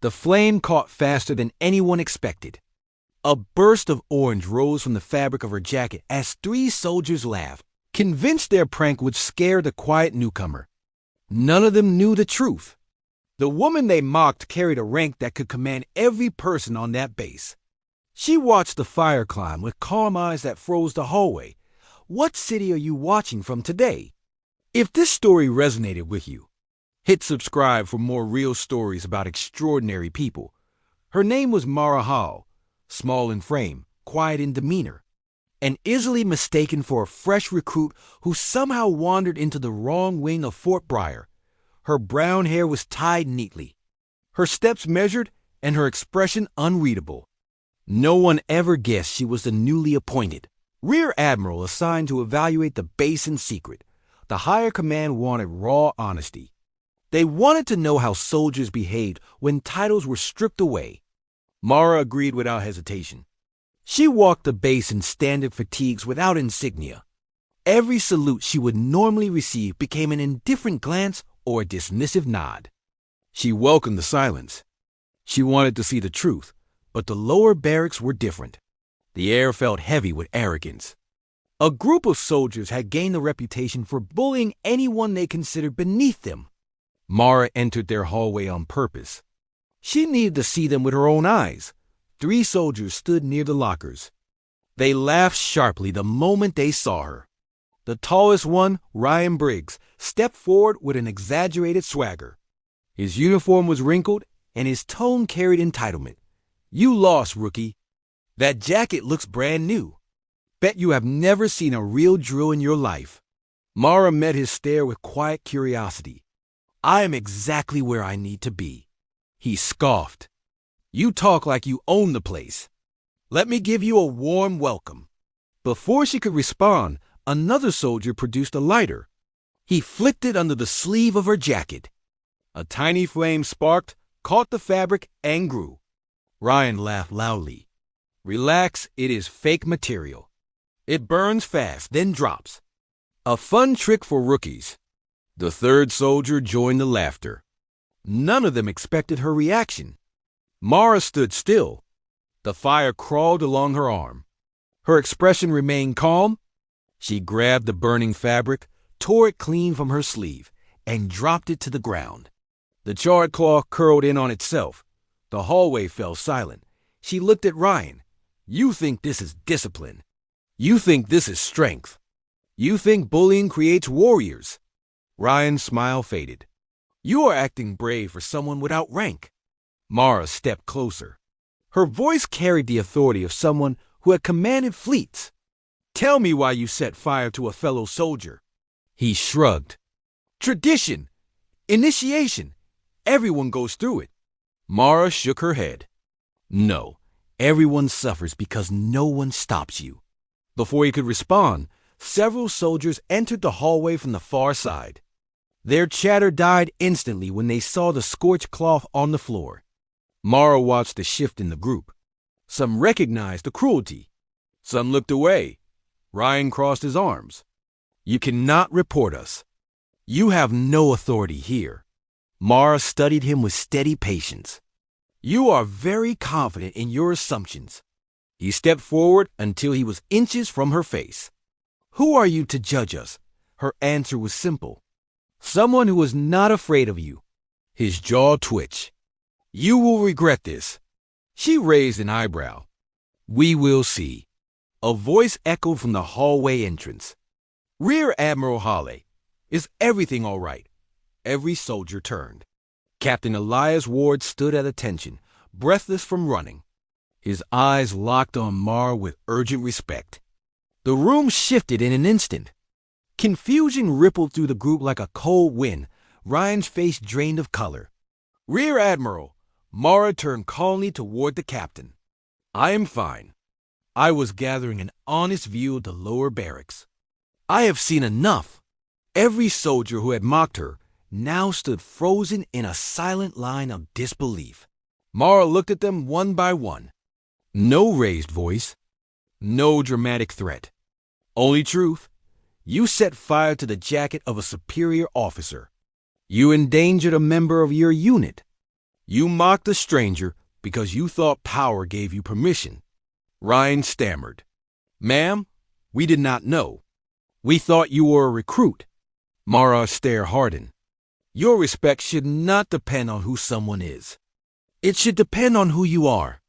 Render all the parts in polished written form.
The flame caught faster than anyone expected. A burst of orange rose from the fabric of her jacket as 3 soldiers laughed, convinced their prank would scare the quiet newcomer. None of them knew the truth. The woman they mocked carried a rank that could command every person on that base. She watched the fire climb with calm eyes that froze the hallway. What city are you watching from today? If this story resonated with you, hit subscribe for more real stories about extraordinary people. Her name was Mara Hall, small in frame, quiet in demeanor, and easily mistaken for a fresh recruit who somehow wandered into the wrong wing of Fort Bryer. Her brown hair was tied neatly, her steps measured, and her expression unreadable. No one ever guessed she was the newly appointed Rear Admiral assigned to evaluate the base in secret. The higher command wanted raw honesty. They wanted to know how soldiers behaved when titles were stripped away. Mara agreed without hesitation. She walked the base in standard fatigues without insignia. Every salute she would normally receive became an indifferent glance or a dismissive nod. She welcomed the silence. She wanted to see the truth, but the lower barracks were different. The air felt heavy with arrogance. A group of soldiers had gained a reputation for bullying anyone they considered beneath them. Mara entered their hallway on purpose. She needed to see them with her own eyes. 3 soldiers stood near the lockers. They laughed sharply the moment they saw her. The tallest one, Ryan Briggs, stepped forward with an exaggerated swagger. His uniform was wrinkled, and his tone carried entitlement. "You lost, rookie. That jacket looks brand new. Bet you have never seen a real drill in your life." Mara met his stare with quiet curiosity. "I am exactly where I need to be." He scoffed. "You talk like you own the place. Let me give you a warm welcome." Before she could respond, another soldier produced a lighter. He flicked it under the sleeve of her jacket. A tiny flame sparked, caught the fabric, and grew. Ryan laughed loudly. "Relax, it is fake material. It burns fast, then drops. A fun trick for rookies." The 3rd soldier joined the laughter. None of them expected her reaction. Mara stood still. The fire crawled along her arm. Her expression remained calm. She grabbed the burning fabric, tore it clean from her sleeve, and dropped it to the ground. The charred cloth curled in on itself. The hallway fell silent. She looked at Ryan. "You think this is discipline. You think this is strength. You think bullying creates warriors." Ryan's smile faded. "You are acting brave for someone without rank." Mara stepped closer. Her voice carried the authority of someone who had commanded fleets. "Tell me why you set fire to a fellow soldier." He shrugged. "Tradition. Initiation. Everyone goes through it." Mara shook her head. "No, everyone suffers because no one stops you." Before he could respond, several soldiers entered the hallway from the far side. Their chatter died instantly when they saw the scorched cloth on the floor. Mara watched the shift in the group. Some recognized the cruelty. Some looked away. Ryan crossed his arms. "You cannot report us. You have no authority here." Mara studied him with steady patience. "You are very confident in your assumptions." He stepped forward until he was inches from her face. "Who are you to judge us?" Her answer was simple. "Someone who is not afraid of you." His jaw twitched. "You will regret this." She raised an eyebrow. "We will see." A voice echoed from the hallway entrance. "Rear Admiral Hawley, is everything all right?" Every soldier turned. Captain Elias Ward stood at attention, breathless from running. His eyes locked on Mara with urgent respect. The room shifted in an instant. Confusion rippled through the group like a cold wind. Ryan's face drained of color. "Rear Admiral," Mara turned calmly toward the captain. "I am fine. I was gathering an honest view of the lower barracks. I have seen enough." Every soldier who had mocked her now stood frozen in a silent line of disbelief. Mara looked at them one by one. No raised voice. No dramatic threat. Only truth. You set fire to the jacket of a superior officer. You endangered a member of your unit. You mocked a stranger because you thought power gave you permission. Ryan stammered. Ma'am, we did not know. We thought you were a recruit. Mara's stare hardened. Your respect should not depend on who someone is. It should depend on who you are.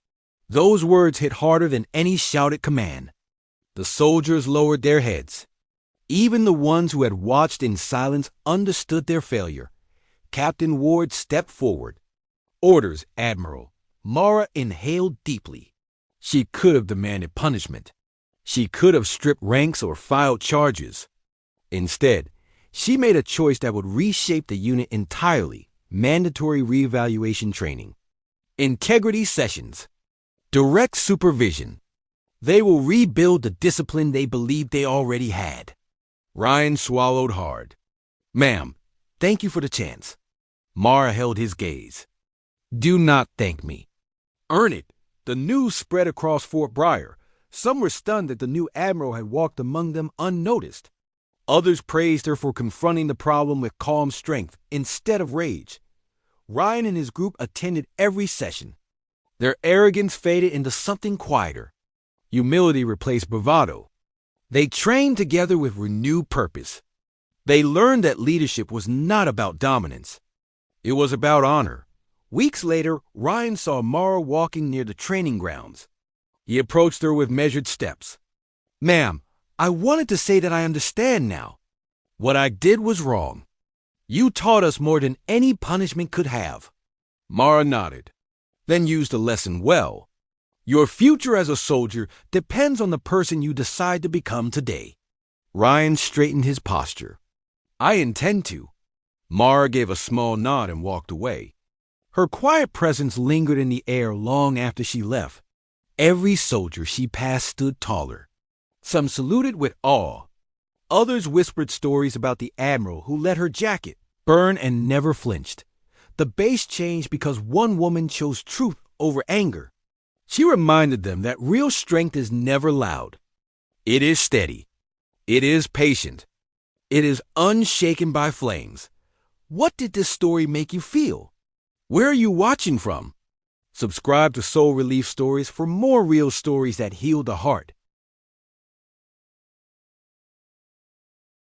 Those words hit harder than any shouted command. The soldiers lowered their heads. Even the ones who had watched in silence understood their failure. Captain Ward stepped forward. Orders, Admiral. Mara inhaled deeply. She could have demanded punishment. She could have stripped ranks or filed charges. Instead, she made a choice that would reshape the unit entirely. Mandatory reevaluation training. Integrity sessions. Direct supervision. They will rebuild the discipline they believed they already had. Ryan swallowed hard. Ma'am, thank you for the chance. Mara held his gaze. Do not thank me. Earn it. The news spread across Fort Bryer. Some were stunned that the new Admiral had walked among them unnoticed. Others praised her for confronting the problem with calm strength instead of rage. Ryan and his group attended every session. Their arrogance faded into something quieter. Humility replaced bravado. They trained together with renewed purpose. They learned that leadership was not about dominance. It was about honor. Weeks later, Ryan saw Mara walking near the training grounds. He approached her with measured steps. Ma'am, I wanted to say that I understand now. What I did was wrong. You taught us more than any punishment could have. Mara nodded, then used the lesson well. Your future as a soldier depends on the person you decide to become today. Ryan straightened his posture. I intend to. Mara gave a small nod and walked away. Her quiet presence lingered in the air long after she left. Every soldier she passed stood taller. Some saluted with awe. Others whispered stories about the Admiral who let her jacket burn and never flinched. The base changed because one woman chose truth over anger. She reminded them that real strength is never loud. It is steady. It is patient. It is unshaken by flames. What did this story make you feel? Where are you watching from? Subscribe to Soul Relief Stories for more real stories that heal the heart.